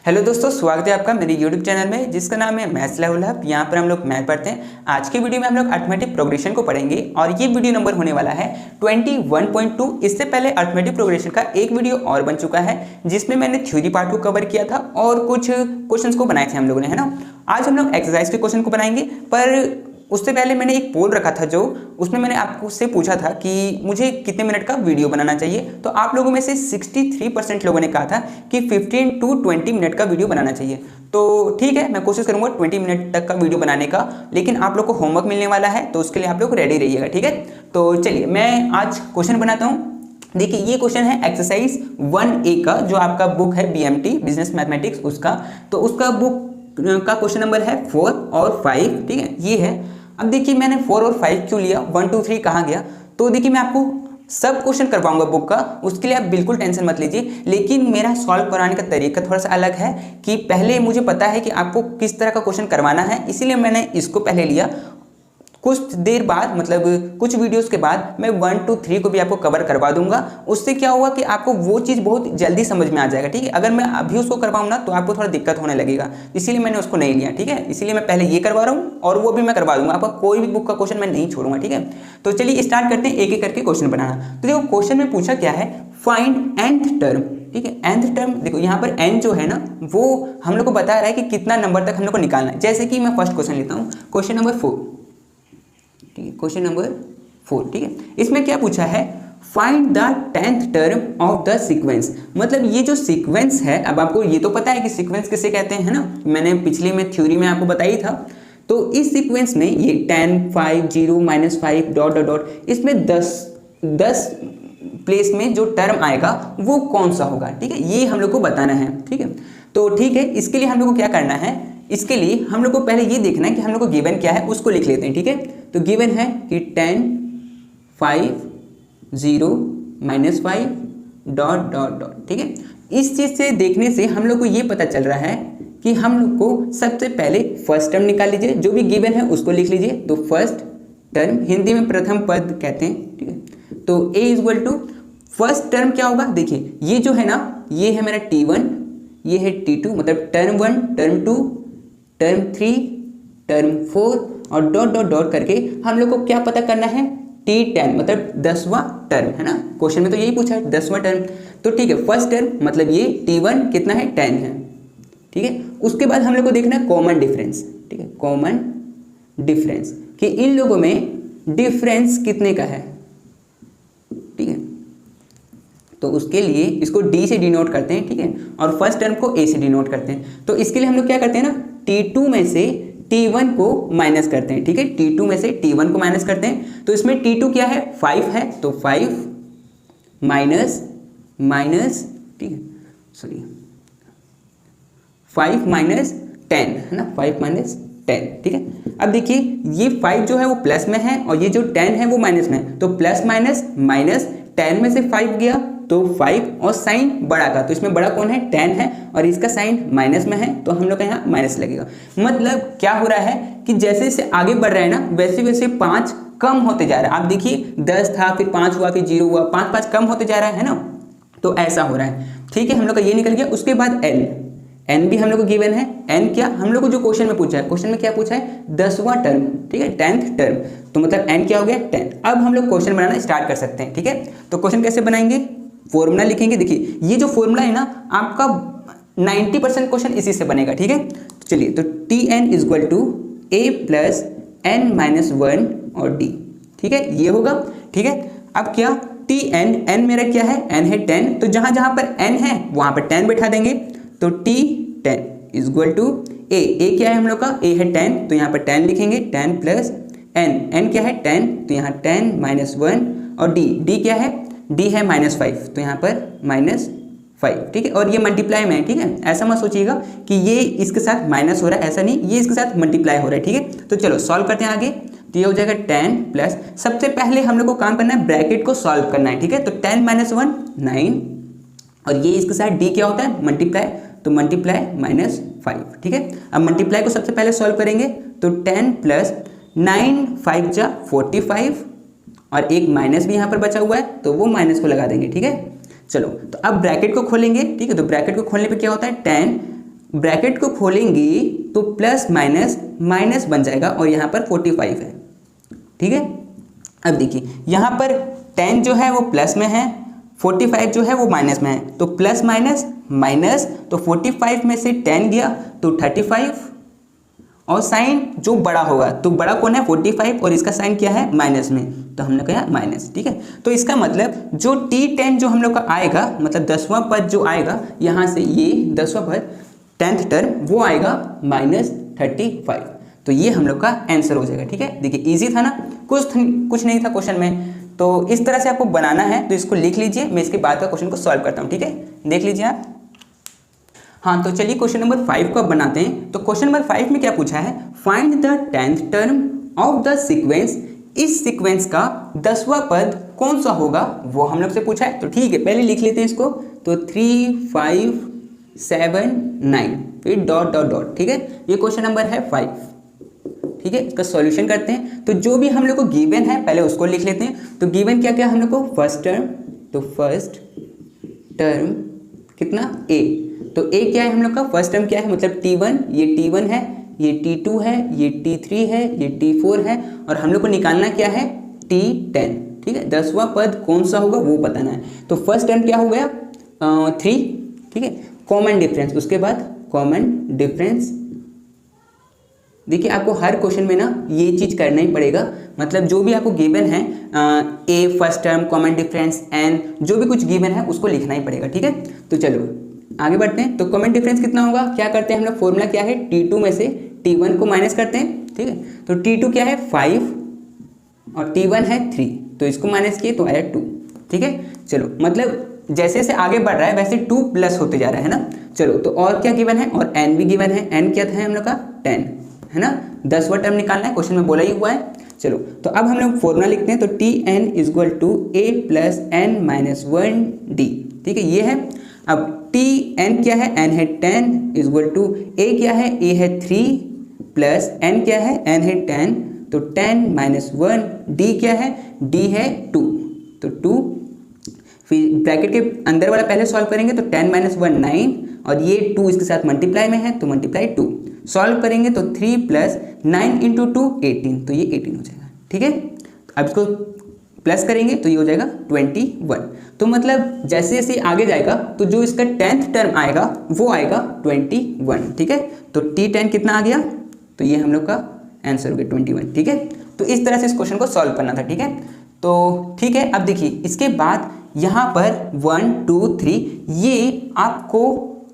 Hello दोस्तों, स्वागत है आपका मेरे यूट्यूब चैनल में जिसका नाम है मैथ्स लेवल हब। यहाँ पर हम लोग मैथ पढ़ते हैं। आज की वीडियो में हम लोग अर्थमेटिक प्रोग्रेशन को पढ़ेंगे और ये वीडियो नंबर होने वाला है 21.2। इससे पहले अर्थमेटिक प्रोग्रेशन का एक वीडियो और बन चुका है जिसमें मैंने थ्योरी पार्ट को कवर किया था और कुछ क्वेश्चंस को बनाए थे हम लोगों ने, है ना। आज हम लोग एक्सरसाइज के क्वेश्चन को बनाएंगे, पर उससे पहले मैंने एक पोल रखा था जो उसमें मैंने आपको से पूछा था कि मुझे कितने मिनट का वीडियो बनाना चाहिए। तो आप लोगों में से 63% लोगों ने कहा था कि 15 to 20 मिनट का वीडियो बनाना चाहिए। तो ठीक है, मैं कोशिश करूंगा 20 मिनट तक का वीडियो बनाने का, लेकिन आप लोग को होमवर्क मिलने वाला है तो उसके लिए आप लोग रेडी रहिएगा, ठीक है। तो चलिए मैं आज क्वेश्चन बनाता हूँ। देखिए ये क्वेश्चन है एक्सरसाइज 1A का, जो आपका बुक है BMT बिजनेस मैथमेटिक्स उसका। तो उसका बुक का क्वेश्चन नंबर है 4 और 5, ठीक है, ये है। अब देखिए मैंने 4 और 5 क्यों लिया, 1 2 3 कहाँ गया। तो देखिए मैं आपको सब क्वेश्चन करवाऊंगा बुक का, उसके लिए आप बिल्कुल टेंशन मत लीजिए। लेकिन मेरा सॉल्व कराने का तरीका थोड़ा सा अलग है कि पहले मुझे पता है कि आपको किस तरह का क्वेश्चन करवाना है, इसीलिए मैंने इसको पहले लिया। कुछ देर बाद मतलब कुछ वीडियोस के बाद मैं 1 2 3 को भी आपको कवर करवा दूंगा। उससे क्या हुआ कि आपको वो चीज़ बहुत जल्दी समझ में आ जाएगा, ठीक है। अगर मैं अभी उसको करवाऊँ ना तो आपको थोड़ा दिक्कत होने लगेगा, इसीलिए मैंने उसको नहीं लिया, ठीक है। इसीलिए मैं पहले ये करवा रहा हूँ और वो भी मैं करवा दूंगा। आपका कोई भी बुक का क्वेश्चन मैं नहीं छोड़ूंगा, ठीक है। तो चलिए स्टार्ट करते हैं एक एक करके क्वेश्चन बनाना। तो देखो क्वेश्चन में पूछा क्या है, फाइंड nth टर्म, ठीक है। nth टर्म देखो यहाँ पर n जो है ना वो हम लोग को बता रहा है कि कितना नंबर तक हम लोग को निकालना है। जैसे कि मैं फर्स्ट क्वेश्चन लेता हूँ, क्वेश्चन नंबर 4, ठीक है, क्वेश्चन नंबर 4, ठीक है। इसमें क्या पूछा है, find the 10th term of the sequence. मतलब ये जो सीक्वेंस है, अब आपको ये तो पता है कि सीक्वेंस किसे कहते हैं, है ना। मैंने पिछले में थ्योरी में आपको बताई था। तो इस सीक्वेंस में ये 10 5 0 -5 डॉट डॉट डॉट, इसमें 10 प्लेस में जो टर्म आएगा वो कौन सा होगा, ठीक है। ये हम लोग को बताना है, ठीक है। तो ठीक है, इसके लिए हम लोग को क्या करना है, इसके लिए हम लोग को पहले ये देखना है कि हम लोग को गिवन क्या है, उसको लिख लेते हैं, ठीक है। तो गिवन है कि 10 5 0 -5 डॉट डॉट डॉट, ठीक है। इस चीज़ से देखने से हम लोग को ये पता चल रहा है कि हम लोग को सबसे पहले फर्स्ट टर्म निकाल लीजिए, जो भी गिवन है उसको लिख लीजिए। तो फर्स्ट टर्म हिंदी में प्रथम पद कहते हैं, ठीक है। तो A equal to first term क्या होगा, देखिए ये जो है ना, ये है मेरा T1, ये है T2, मतलब टर्म 1 टर्म 2 टर्म 3 टर्म 4 और डॉट डॉट डॉट करके हम लोग को क्या पता करना है, T10 मतलब 10वां टर्म, है ना। क्वेश्चन में तो यही पूछा है 10वां टर्म। तो ठीक है, फर्स्ट टर्म मतलब ये T1 कितना है, 10 है, ठीक है। उसके बाद हम लोग को देखना है कॉमन डिफरेंस, ठीक है, कॉमन डिफरेंस कि इन लोगों में डिफरेंस कितने का है, ठीक है। तो उसके लिए इसको D से डिनोट करते हैं, ठीक है, और फर्स्ट टर्म को A से डिनोट करते हैं। तो इसके लिए हम लोग क्या करते हैं ना, T2 में से T1 को माइनस करते हैं, ठीक है। T2 में से T1 को माइनस करते हैं। तो इसमें T2 क्या है, 5 है, तो 5 माइनस माइनस, ठीक है, सॉरी 5 माइनस 10, है ना, 5 माइनस 10, ठीक है। अब देखिए ये 5 जो है वो प्लस में है और ये जो 10 है वो माइनस में है। तो प्लस माइनस माइनस, 10 में से 5 गया तो 5 और साइन बड़ा का, तो इसमें बड़ा कौन है, 10 है, और इसका साइन माइनस में है तो हम लोग का यहाँ माइनस लगेगा। मतलब क्या हो रहा है कि जैसे जैसे आगे बढ़ रहा है ना वैसे वैसे 5 कम होते जा रहा है। आप देखिए 10 था, फिर 5 हुआ, फिर 0 हुआ, 5 5 कम होते जा रहा है ना। तो ऐसा हो रहा है, ठीक है। हम लोग का ये निकल गया। उसके बाद n भी हम लोग को गिवन है। n क्या, हम लोग को जो क्वेश्चन में पूछा है, क्वेश्चन में क्या पूछा है, 10वां टर्म, ठीक है, 10th टर्म। तो मतलब n क्या हो गया, 10। अब हम लोग क्वेश्चन बनाना स्टार्ट कर सकते हैं, ठीक है। तो क्वेश्चन कैसे बनाएंगे, फॉर्मूला लिखेंगे। देखिए ये जो फॉर्मूला है ना आपका 90% क्वेश्चन इसी से बनेगा, ठीक है। तो चलिए, तो Tn equal to A plus n minus 1 और D, ठीक है, ये होगा, ठीक है। अब क्या, Tn, n मेरा क्या है, n है 10, तो जहां जहां पर n है वहां पर 10 बैठा देंगे। तो T10 इक्वल टू A क्या है हम लोग का, A है 10, तो यहाँ पर 10 लिखेंगे, 10 प्लस n क्या है 10, तो यहाँ 10 माइनस 1 और D क्या है, D है -5, तो यहाँ पर -5, ठीक है। और ये मल्टीप्लाई में है, ठीक है। ऐसा मत सोचिएगा कि ये इसके साथ माइनस हो रहा है, ऐसा नहीं, ये इसके साथ मल्टीप्लाई हो रहा है, ठीक है। तो चलो सॉल्व करते हैं आगे। तो ये हो जाएगा 10 प्लस, सबसे पहले हम लोग को काम करना है ब्रैकेट को सॉल्व करना है, ठीक है। तो 10 माइनस 1 9, और ये इसके साथ D क्या होता है, मल्टीप्लाई, तो मल्टीप्लाई -5, ठीक है। अब मल्टीप्लाई को सबसे पहले सॉल्व करेंगे। तो 10 प्लस 9 5 जा 45, और एक माइनस भी यहाँ पर बचा हुआ है तो वो माइनस को लगा देंगे, ठीक है। चलो तो अब ब्रैकेट को खोलेंगे, ठीक है। तो ब्रैकेट को खोलने पे क्या होता है, 10 ब्रैकेट को खोलेंगे तो प्लस माइनस माइनस बन जाएगा और यहाँ पर 45 है, ठीक है। अब देखिए यहाँ पर 10 जो है वो प्लस में है, 45 जो है वो माइनस में है, तो प्लस माइनस माइनस, तो 45 में से 10 गया तो 35, और साइन जो बड़ा होगा तो बड़ा कौन है 45 और इसका साइन क्या है माइनस में, तो हमने कहा माइनस, ठीक है। तो इसका मतलब जो T10 जो हम लोग का आएगा, मतलब 10वां पद जो आएगा यहाँ से, ये 10वां पद 10th टर्म वो आएगा -35। तो ये हम लोग का आंसर हो जाएगा, ठीक है। देखिए इजी था ना, कुछ नहीं था क्वेश्चन में। तो इस तरह से आपको बनाना है, तो इसको लिख लीजिए, मैं इसके बाद का क्वेश्चन को सॉल्व करता हूँ, ठीक है। देख लीजिए आप। हाँ, तो चलिए क्वेश्चन नंबर 5 को अब बनाते हैं। तो क्वेश्चन नंबर 5 में क्या पूछा है, find the 10th term of the sequence. इस सीक्वेंस का 10वां पद कौन सा होगा वो हम लोग से पूछा है। तो ठीक है, पहले लिख लेते हैं इसको। तो 3 5 7 9 फिर डॉट डॉट डॉट, ठीक है। ये क्वेश्चन नंबर है 5, ठीक है। इसका सॉल्यूशन करते हैं। तो जो भी हम लोग को गिवन है पहले उसको लिख लेते हैं। तो गिवन क्या क्या हम लोग को, फर्स्ट टर्म, तो फर्स्ट टर्म कितना a, तो a क्या है हम लोग का, फर्स्ट टर्म क्या है, मतलब T1, ये T1 है, ये T2 है, ये T3 है, ये T4 है, और हम लोग को निकालना क्या है T10, ठीक है। 10वां पद कौन सा होगा वो बताना है। तो फर्स्ट टर्म क्या हो गया 3, ठीक है। कॉमन डिफरेंस, उसके बाद कॉमन डिफरेंस। देखिए आपको हर क्वेश्चन में ना ये चीज़ करना ही पड़ेगा, मतलब जो भी आपको गिवन है a first term, common difference, n, जो भी कुछ गिवन है उसको लिखना ही पड़ेगा, ठीक है। तो चलो आगे बढ़ते हैं। तो कॉमन डिफरेंस कितना होगा, क्या करते हैं हम लोग, फॉर्मूला क्या है, T2 में से T1 को माइनस करते हैं, ठीक है। तो T2 क्या है 5 और T1 है 3, तो इसको माइनस किए तो आया 2, ठीक है। चलो मतलब जैसे जैसे आगे बढ़ रहा है वैसे 2 प्लस होते जा रहा है ना। चलो तो और क्या गिवन है, और n भी गिवन है। n क्या था हम लोग का 10 है ना, 10वां टर्म निकालना है, क्वेश्चन में बोला ही हुआ है। चलो तो अब हम लोग फॉर्मूला लिखते हैं। तो Tn = a + n - 1d, ठीक है, ये है। अब Tn क्या है, n है 10 = a क्या है, a है 3 प्लस n क्या है, n है 10, तो 10 - 1, d क्या है, d है 2, तो 2, फिर ब्रैकेट के अंदर वाला पहले सॉल्व करेंगे तो 10 - 1 9, और ये 2 इसके साथ मल्टीप्लाई में है तो मल्टीप्लाई 2, सॉल्व करेंगे तो 3 + 9 × 2 18, तो ये 18 हो जाएगा, ठीक है। अब इसको प्लस करेंगे तो ये हो जाएगा 21। तो मतलब जैसे जैसे आगे जाएगा तो जो इसका 10th टर्म आएगा वो आएगा 21, ठीक है। तो T10 कितना आ गया, तो ये हम लोग का आंसर हो गया 21, ठीक है। तो इस तरह से इस क्वेश्चन को सॉल्व करना था, ठीक है। तो ठीक है, अब देखिए इसके बाद यहाँ पर 1 2 3 ये आपको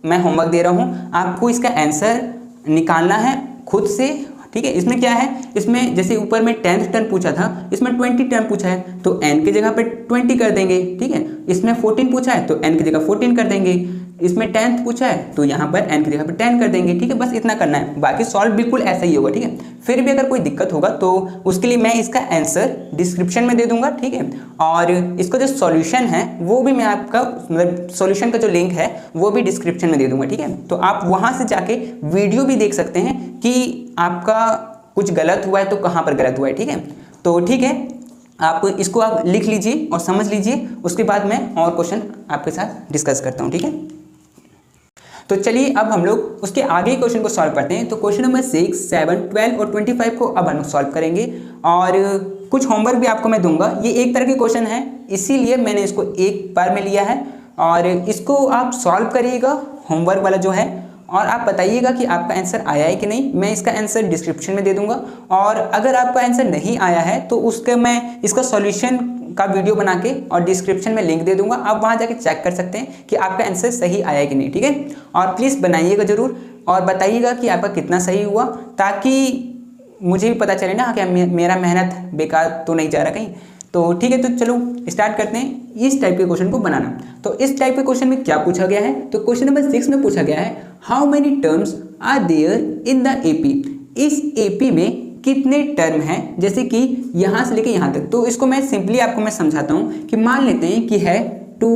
मैं होमवर्क दे रहा हूँ, आपको इसका आंसर निकालना है खुद से, ठीक है। इसमें क्या है, इसमें जैसे ऊपर में 10th टर्म पूछा था, इसमें 20 टर्म पूछा है तो n की जगह पे 20 कर देंगे, ठीक है। इसमें 14 पूछा है तो n की जगह 14 कर देंगे, इसमें 10th पूछा है तो यहाँ पर n की जगह पे 10 कर देंगे, ठीक है। बस इतना करना है, बाकी सॉल्व बिल्कुल ऐसा ही होगा, ठीक है। फिर भी अगर कोई दिक्कत होगा तो उसके लिए मैं इसका आंसर डिस्क्रिप्शन में दे दूंगा, ठीक है। और इसका जो सॉल्यूशन है वो भी मैं आपका, मतलब सॉल्यूशन का जो लिंक है वो भी डिस्क्रिप्शन में दे दूंगा, ठीक है। तो आप वहाँ से जाके वीडियो भी देख सकते हैं कि आपका कुछ गलत हुआ है तो कहाँ पर गलत हुआ है, ठीक है। तो ठीक है, आप इसको आप लिख लीजिए और समझ लीजिए, उसके बाद मैं और क्वेश्चन आपके साथ डिस्कस करता हूँ, ठीक है। तो चलिए अब हम लोग उसके आगे क्वेश्चन को सॉल्व करते हैं। तो क्वेश्चन नंबर 6, 7, 12 और 25 को अब हम लोग सॉल्व करेंगे, और कुछ होमवर्क भी आपको मैं दूंगा। ये एक तरह के क्वेश्चन है, इसीलिए मैंने इसको एक बार में लिया है, और इसको आप सॉल्व करिएगा होमवर्क वाला जो है, और आप बताइएगा कि आपका आंसर आया है कि नहीं। मैं इसका आंसर डिस्क्रिप्शन में दे दूंगा, और अगर आपका आंसर नहीं आया है तो उसके मैं इसका सॉल्यूशन का वीडियो बना के और डिस्क्रिप्शन में लिंक दे दूंगा, आप वहां जाके चेक कर सकते हैं कि आपका आंसर सही आया है कि नहीं, ठीक है। और प्लीज़ बनाइएगा ज़रूर और बताइएगा कि आपका कितना सही हुआ, ताकि मुझे भी पता चले ना कि मेरा मेहनत बेकार तो नहीं जा रहा कहीं। तो ठीक है, तो चलो स्टार्ट करते हैं इस टाइप के क्वेश्चन को बनाना। तो इस टाइप के क्वेश्चन में क्या पूछा गया है, तो क्वेश्चन नंबर 6 में पूछा गया है, how many terms are there in the AP. इस एपी में कितने टर्म हैं, जैसे कि यहाँ से लेके यहाँ तक। तो इसको मैं सिंपली आपको मैं समझाता हूँ कि मान लेते हैं कि है 2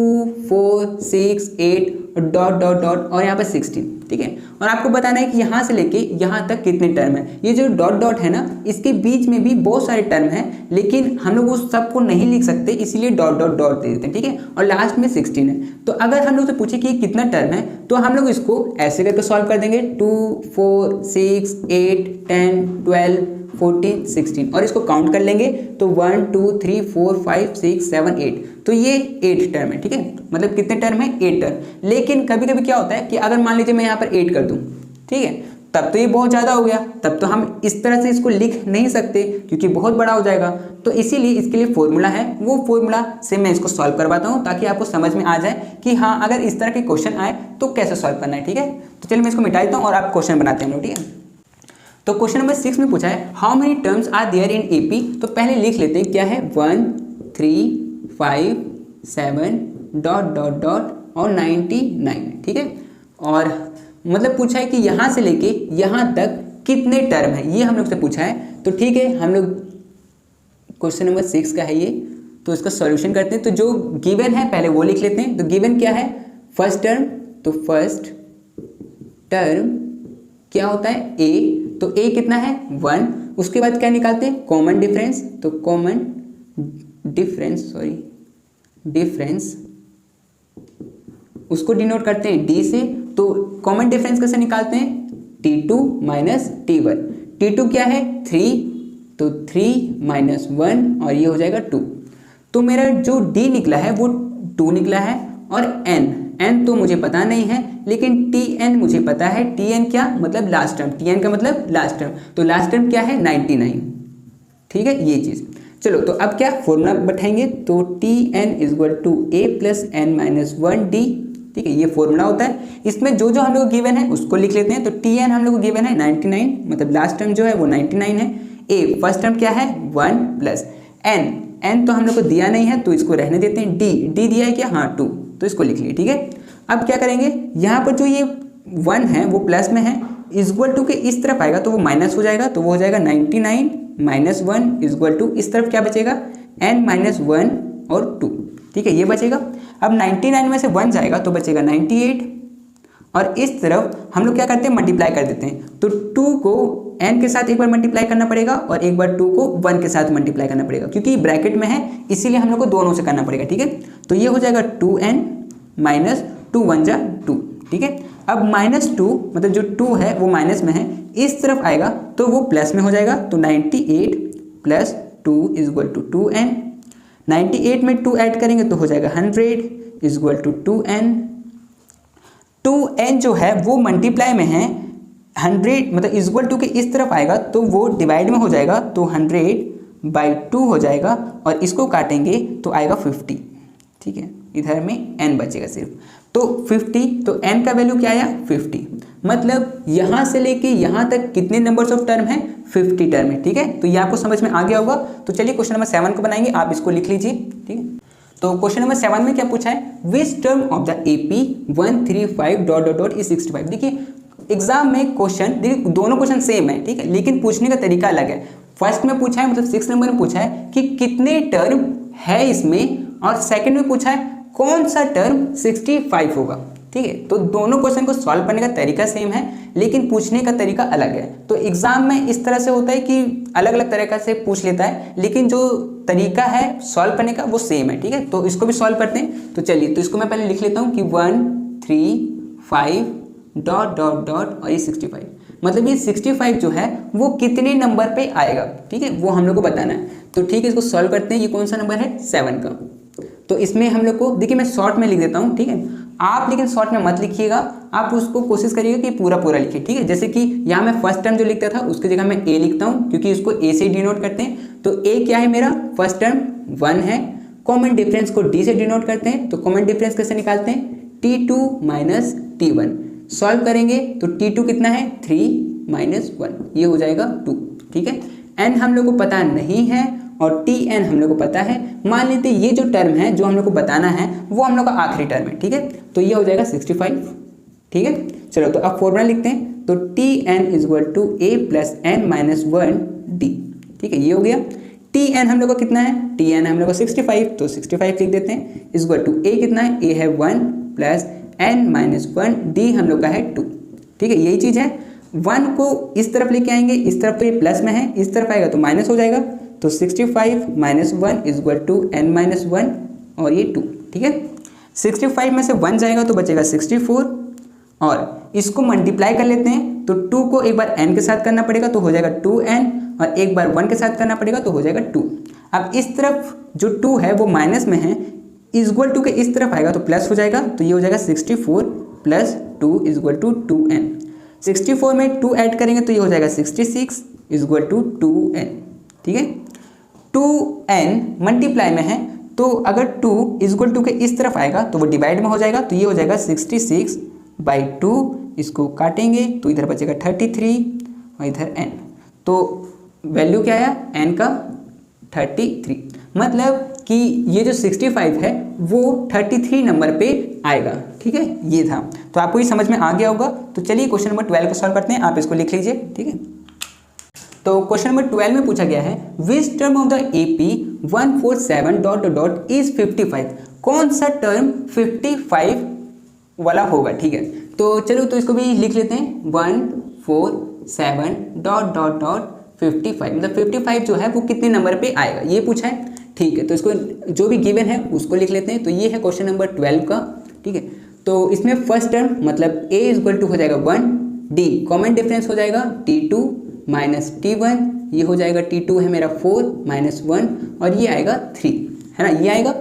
4 6 8 डॉट डॉट डॉट और यहाँ पर 16, ठीक है। और आपको बताना है कि यहाँ से लेके यहाँ तक कितने टर्म है। ये जो डॉट डॉट है ना, इसके बीच में भी बहुत सारे टर्म हैं, लेकिन हम लोग उस सबको नहीं लिख सकते, इसीलिए डॉट डॉट डॉट दे देते हैं, ठीक है। और लास्ट में 16 है। तो अगर हम लोग से पूछे कि कितना टर्म है, तो हम लोग इसको ऐसे करके सॉल्व कर देंगे, 2 4 6 8 10 12 14 16 और इसको काउंट कर लेंगे तो 1 2 3 4 5 6 7 8, तो ये 8 टर्म है, ठीक है। मतलब कितने टर्म है, 8 टर्म। लेकिन कभी कभी क्या होता है कि अगर मान लीजिए मैं यहाँ पर 8 कर दूँ, ठीक है, तब तो ये बहुत ज़्यादा हो गया, तब तो हम इस तरह से इसको लिख नहीं सकते क्योंकि बहुत बड़ा हो जाएगा। तो इसीलिए इसके लिए फॉर्मूला है, वो फॉर्मूला से मैं इसको सॉल्व करवाता हूँ ताकि आपको समझ में आ जाए कि हाँ अगर इस तरह के क्वेश्चन आए तो कैसे सॉल्व करना है, ठीक है। तो चलिए मैं इसको मिटा देता हूँ और आप क्वेश्चन बनाते हैं हम लोग, ठीक है। तो क्वेश्चन नंबर 6 में पूछा है how many terms are there in AP. तो पहले लिख लेते हैं क्या है, 1 3 5 7 डॉट डॉट डॉट और 99, ठीक है। और मतलब पूछा है कि यहाँ से लेके यहाँ तक कितने टर्म है, ये हम लोग से पूछा है। तो ठीक है, हम लोग क्वेश्चन नंबर 6 का है ये, तो इसका सॉल्यूशन करते हैं। तो जो गिवन है पहले वो लिख लेते हैं। तो गिवन क्या है, फर्स्ट टर्म, तो फर्स्ट टर्म क्या होता है, ए, तो ए कितना है 1। उसके बाद क्या निकालते हैं, कॉमन डिफरेंस, तो कॉमन डिफरेंस उसको डिनोट करते हैं डी से। तो कॉमन डिफरेंस कैसे निकालते हैं, T2 माइनस T1। T2 क्या है 3, तो 3 माइनस 1 और ये हो जाएगा 2। तो मेरा जो D निकला है वो 2 निकला है। और n तो मुझे पता नहीं है, लेकिन Tn मुझे पता है। Tn क्या मतलब लास्ट टर्म, Tn का मतलब लास्ट टर्म, तो लास्ट टर्म क्या है 99, ठीक है, ये चीज़। चलो तो अब क्या फॉर्मूला बैठाएंगे, तो Tn equal to a plus n minus 1d, ठीक है, ये फॉर्मूला होता है। इसमें जो जो हम लोग को गिवन है उसको लिख लेते हैं। तो Tn हम लोग को गिवन है 99, मतलब लास्ट टर्म जो है वो 99 है। a फर्स्ट टर्म क्या है 1 प्लस n तो हम लोग को दिया नहीं है तो इसको रहने देते हैं। d दिया है क्या, हाँ 2, तो इसको लिख लिए, ठीक है। अब क्या करेंगे, यहाँ पर जो ये 1 है वो प्लस में है, इक्वल टू के इस तरफ आएगा तो वो माइनस हो जाएगा, तो वो हो जाएगा 99 माइनस 1 इक्वल टू, इस तरफ क्या बचेगा n माइनस 1 और 2, ठीक है, ये बचेगा। अब 99 में से 1 जाएगा तो बचेगा 98, और इस तरफ हम लोग क्या करते हैं, मल्टीप्लाई कर देते हैं। तो 2 को n के साथ एक बार मल्टीप्लाई करना पड़ेगा और एक बार 2 को 1 के साथ मल्टीप्लाई करना पड़ेगा, क्योंकि ब्रैकेट में है इसीलिए हम लोग को दोनों से करना पड़ेगा, ठीक है। तो ये हो जाएगा 2n माइनस 2 1 जा 2, ठीक है। अब -2 मतलब जो 2 है वो माइनस में है, इस तरफ आएगा तो वो प्लस में हो जाएगा। तो 98 प्लस 2 इक्वल टू 2n, 98 में 2 ऐड करेंगे तो हो जाएगा 100 इक्वल टू 2n। 2n जो है वो मल्टीप्लाई में है, 100 मतलब इक्वल टू के इस तरफ आएगा तो वो डिवाइड में हो जाएगा, तो 100/2 हो जाएगा और इसको काटेंगे तो आएगा 50, ठीक है। इधर में n बचेगा सिर्फ, तो 50, तो n का वैल्यू क्या आया 50। मतलब यहाँ से लेके यहाँ तक कितने नंबर्स ऑफ टर्म है, 50 टर्म है, ठीक है। तो ये आपको समझ में आ गया होगा। तो चलिए क्वेश्चन नंबर 7 को बनाएंगे, आप इसको लिख लीजिए, ठीक है। तो क्वेश्चन नंबर 7 में क्या पूछा है, which term of the AP 135 dot dot dot is 65। देखिए एग्जाम में क्वेश्चन, देखिए दोनों क्वेश्चन सेम है, ठीक है, लेकिन पूछने का तरीका अलग है। फर्स्ट में पूछा है मतलब 6 नंबर में पूछा है कि कितने टर्म है इसमें, और सेकंड में पूछा है कौन सा टर्म 65 होगा, ठीक है। तो दोनों क्वेश्चन को सॉल्व करने का तरीका सेम है, लेकिन पूछने का तरीका अलग है। तो एग्जाम में इस तरह से होता है कि अलग अलग तरीका से पूछ लेता है, लेकिन जो तरीका है सॉल्व करने का वो सेम है, ठीक है। तो इसको भी सॉल्व करते हैं। तो चलिए, तो इसको मैं पहले लिख लेता हूँ कि 1 3 5 डॉट डॉट डॉट और ये 65, मतलब ये 65 जो है वो कितने नंबर पे आएगा, ठीक है, वो हम लोग को बताना है। तो ठीक है, इसको सॉल्व करते हैं। ये कौन सा नंबर है 7 का। तो इसमें हम लोग को देखिए, मैं शॉर्ट में लिख देता हूँ, ठीक है। आप लेकिन शॉर्ट में मत लिखिएगा, आप उसको कोशिश करिएगा कि पूरा पूरा लिखिए, ठीक है। जैसे कि यहाँ मैं फर्स्ट टर्म जो लिखता था उसकी जगह मैं a लिखता हूँ, क्योंकि इसको a से डिनोट करते हैं। तो a क्या है मेरा, फर्स्ट टर्म 1 है। कॉमन डिफरेंस को d से डिनोट करते हैं। तो कॉमन डिफरेंस कैसे निकालते हैं, T2 माइनस T1। सॉल्व करेंगे तो T2 कितना है 3 माइनस 1, ये हो जाएगा 2, ठीक है। n हम लोग को पता नहीं है और Tn हम लोग को पता है। मान लेते ये जो टर्म है जो हम लोग को बताना है वो हम लोग का आखिरी टर्म है, ठीक है। तो ये हो जाएगा 65, ठीक है। चलो तो अब फॉर्मूला लिखते हैं। तो Tn equal to a plus n minus 1d, ठीक है, ये हो गया। Tn हम लोग का कितना है, Tn हम लोग का 65, तो 65 लिख देते हैं। इक्वल टू a कितना है, a है 1 प्लस n माइनस 1, d हम लोग का है 2, ठीक है, यही चीज़ है। 1 को इस तरफ लेके आएंगे, इस तरफ तो ये प्लस में है, इस तरफ आएगा तो माइनस हो जाएगा। तो 65 minus 1 is equal to n minus 1 और ये 2। ठीक है, 65 में से 1 जाएगा तो बचेगा 64 और इसको मल्टीप्लाई कर लेते हैं। तो 2 को एक बार n के साथ करना पड़ेगा तो हो जाएगा 2n और एक बार 1 के साथ करना पड़ेगा तो हो जाएगा 2। अब इस तरफ जो 2 है वो माइनस में है, इक्वल टू के इस तरफ आएगा तो प्लस हो जाएगा। तो ये हो जाएगा 64 plus 2 is equal to 2n। 64 में 2 ऐड करेंगे तो ये हो जाएगा 66 इज इक्वल टू 2n। ठीक है, 2n मल्टीप्लाई में है तो अगर 2 इज इक्वल टू के इस तरफ आएगा तो वो डिवाइड में हो जाएगा। तो ये हो जाएगा 66/2, इसको काटेंगे तो इधर बचेगा 33 और इधर n। तो वैल्यू क्या आया n का 33, मतलब कि ये जो 65 है वो 33 नंबर पे आएगा। ठीक है, ये था। तो आपको ये समझ में आ गया होगा। तो चलिए क्वेश्चन नंबर 12 को सॉल्व करते हैं, आप इसको लिख लीजिए। ठीक है, तो क्वेश्चन नंबर 12 में पूछा गया है which term of the AP 147 dot dot is 55। कौन सा टर्म 55 वाला होगा। ठीक है, तो चलो तो इसको भी लिख लेते हैं 147 डॉट डॉट डॉट 55, मतलब 55 जो है वो कितने नंबर पे आएगा ये पूछा है। ठीक है, तो इसको जो भी गिवन है उसको लिख लेते हैं। तो ये है क्वेश्चन नंबर 12 का। ठीक है, तो इसमें फर्स्ट टर्म मतलब a इज इक्वल टू हो जाएगा 1, d कॉमन डिफरेंस हो जाएगा t2 माइनस t1, ये हो जाएगा t2 है मेरा 4 माइनस 1 और ये आएगा 3, है ना, ये आएगा।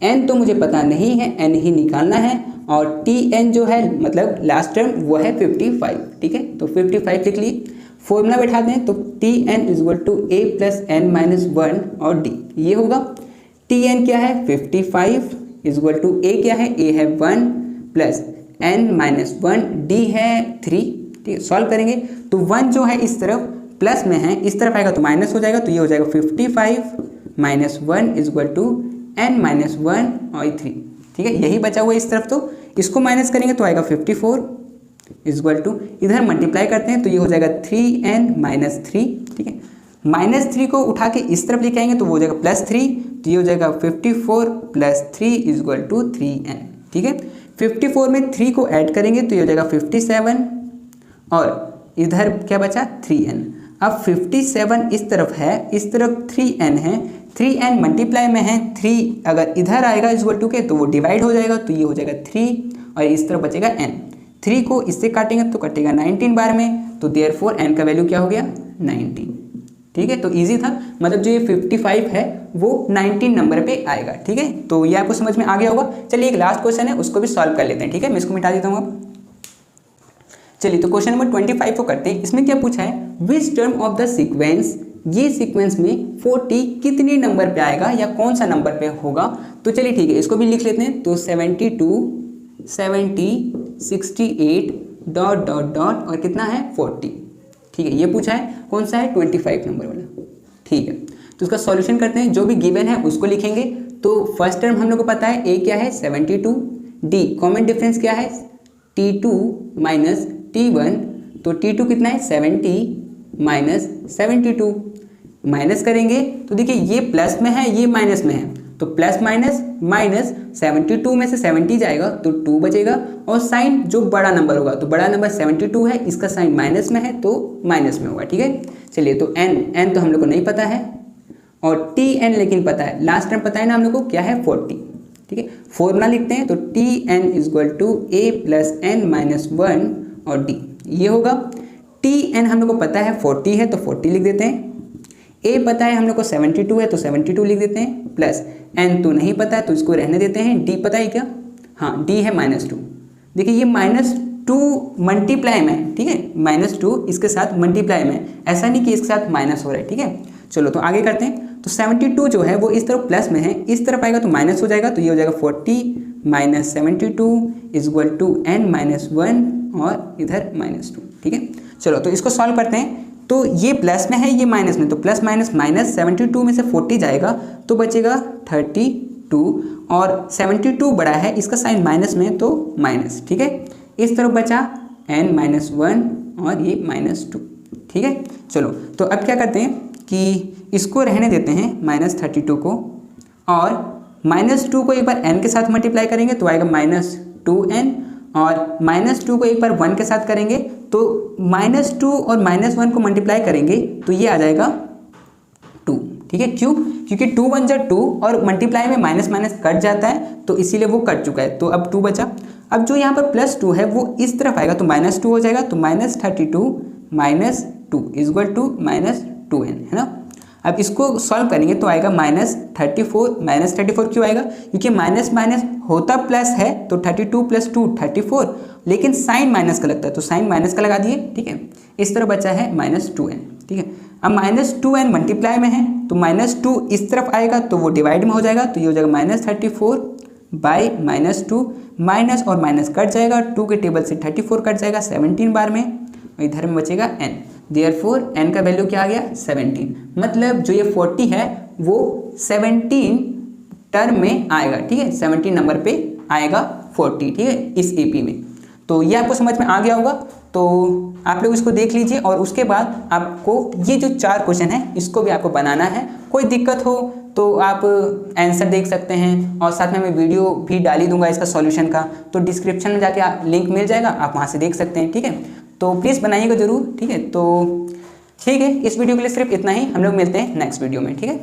n तो मुझे पता नहीं है, n ही निकालना है और tn जो है मतलब लास्ट टर्म वो है 55। ठीक है, तो 55 लिख लिए। फॉर्मूला बैठा दें तो tn is equal to a plus n minus 1 और d, ये होगा। tn क्या है 55 इज इक्वल टू a क्या है, a है 1 प्लस n माइनस 1, d है 3। ठीक है, सॉल्व करेंगे तो 1 जो है इस तरफ प्लस में है, इस तरफ आएगा तो माइनस हो जाएगा। तो ये हो जाएगा 55 minus 1 is equal to n minus 1 और 3। ठीक है, यही बचा हुआ है इस तरफ, तो इसको माइनस करेंगे तो आएगा 54 इज इक्वल टू, इधर मल्टीप्लाई करते हैं तो ये हो जाएगा 3n माइनस 3। ठीक है, माइनस 3 को उठा के इस तरफ लेके आएंगे तो वो हो जाएगा प्लस 3, तो ये हो जाएगा 54 plus 3 is equal to 3n। ठीक है, 54 में 3 को ऐड करेंगे तो ये हो जाएगा 57 और इधर क्या बचा 3n। अब 57 इस तरफ है, इस तरफ 3n है, 3n मल्टीप्लाई में है, 3 अगर इधर आएगा इज इक्वल टू के तो वो डिवाइड हो जाएगा। तो ये हो जाएगा 3 और इस तरफ बचेगा n। 3 को इससे काटेंगे तो कटेगा 19 बार में, तो देयरफॉर n का वैल्यू क्या हो गया 19। ठीक है, तो इजी था, मतलब जो ये 55 है वो 19 नंबर पे आएगा। ठीक है, तो ये आपको समझ में आ गया होगा। चलिए एक लास्ट क्वेश्चन है उसको भी सॉल्व कर लेते हैं। ठीक है, मैं इसको मिटा देता हूँ अब। चलिए तो क्वेश्चन नंबर 25 को करते हैं। इसमें क्या पूछा है which term of the sequence, ये सीक्वेंस में 40 कितने नंबर पे आएगा या कौन सा नंबर पे होगा। तो चलिए ठीक है, इसको भी लिख लेते हैं। तो 72 70 68 डॉट डॉट डॉट और कितना है 40। ठीक है, ये पूछा है कौन सा है 25 नंबर वाला। ठीक है, तो उसका सॉल्यूशन करते हैं। जो भी गिवन है उसको लिखेंगे। तो फर्स्ट टर्म हम लोग को पता है a क्या है 72, d कॉमन डिफरेंस क्या है t2 माइनस t1, तो t2 कितना है 70 माइनस 72, माइनस करेंगे तो देखिए ये प्लस में है ये माइनस में है, तो प्लस माइनस माइनस 72 में से 70 जाएगा तो 2 बचेगा और साइन जो बड़ा नंबर होगा, तो बड़ा नंबर 72 है, इसका साइन माइनस में है तो माइनस में होगा। ठीक है, चलिए तो n तो हम लोग को नहीं पता है और tn लेकिन पता है, लास्ट टर्म पता है ना हम लोग को क्या है 40। ठीक है, फॉर्मूला लिखते हैं तो tn is equal to a plus n minus 1 और d, ये होगा। tn हम लोग को पता है 40 है तो 40 लिख देते हैं, a पता है हम लोग को 72 है तो 72 लिख देते हैं, प्लस n तो नहीं पता है तो इसको रहने देते हैं। d पता है क्या, हाँ d है -2। देखिए ये -2 मल्टीप्लाई में है। ठीक है, -2 इसके साथ मल्टीप्लाई में, ऐसा नहीं कि इसके साथ माइनस हो रहा है। ठीक है, चलो तो आगे करते हैं। तो 72 जो है वो इस तरफ प्लस में है, इस तरफ आएगा तो माइनस हो जाएगा, तो ये हो जाएगा 40 minus 72 is equal to n minus 1 और इधर -2। ठीक है, चलो तो इसको सॉल्व करते हैं। तो ये प्लस में है ये माइनस में, तो प्लस माइनस माइनस 72 में से 40 जाएगा तो बचेगा 32 और 72 बड़ा है, इसका साइन माइनस में तो माइनस। ठीक है, इस तरफ बचा n माइनस 1 और ये -2। ठीक है, चलो तो अब क्या करते हैं कि इसको रहने देते हैं -32 को और -2 को एक बार n के साथ मल्टीप्लाई करेंगे तो आएगा -2n और -2 को एक बार 1 के साथ करेंगे तो -2 और -1 को मल्टीप्लाई करेंगे तो ये आ जाएगा 2, ठीक है। क्यों? क्योंकि 2 1 जा 2 और मल्टीप्लाई में माइनस माइनस कट जाता है, तो इसीलिए वो कट चुका है, तो अब 2 बचा। अब जो यहाँ पर +2 है वो इस तरफ आएगा तो -2 हो जाएगा, तो -32 - 2 इक्वल टू -2n, है ना। अब इसको सॉल्व करेंगे तो आएगा -34 क्यों आएगा? क्योंकि माइनस माइनस होता प्लस है, तो 32 + 2 34, लेकिन साइन माइनस का लगता है तो साइन माइनस का लगा दिए, ठीक है। इस तरफ बचा है -2n, ठीक है। अब -2n मल्टीप्लाई में है तो -2 इस तरफ आएगा तो वो डिवाइड में हो जाएगा, तो ये हो जाएगा -34 / -2, माइनस और माइनस कट जाएगा, 2 के टेबल से 34 कट जाएगा 17 बार में, और इधर में बचेगा n। देयरफॉर n का वैल्यू क्या आ गया? 17। मतलब जो ये 40 है वो 17 टर्म में आएगा, ठीक है। 17 नंबर पे आएगा 40, ठीक है, इस एपी में। तो ये आपको समझ में आ गया होगा, तो आप लोग इसको देख लीजिए और उसके बाद आपको ये जो 4 क्वेश्चन है इसको भी आपको बनाना है। कोई दिक्कत हो तो आप आंसर देख सकते हैं, और साथ में मैं वीडियो भी डाली दूंगा इसका सॉल्यूशन का, तो डिस्क्रिप्शन में जाके लिंक मिल जाएगा, आप वहाँ से देख सकते हैं, ठीक है। तो प्लीज़ बनाइएगा ज़रूर, ठीक है। तो ठीक है, इस वीडियो के लिए सिर्फ इतना ही, हम लोग मिलते हैं नेक्स्ट वीडियो में, ठीक है।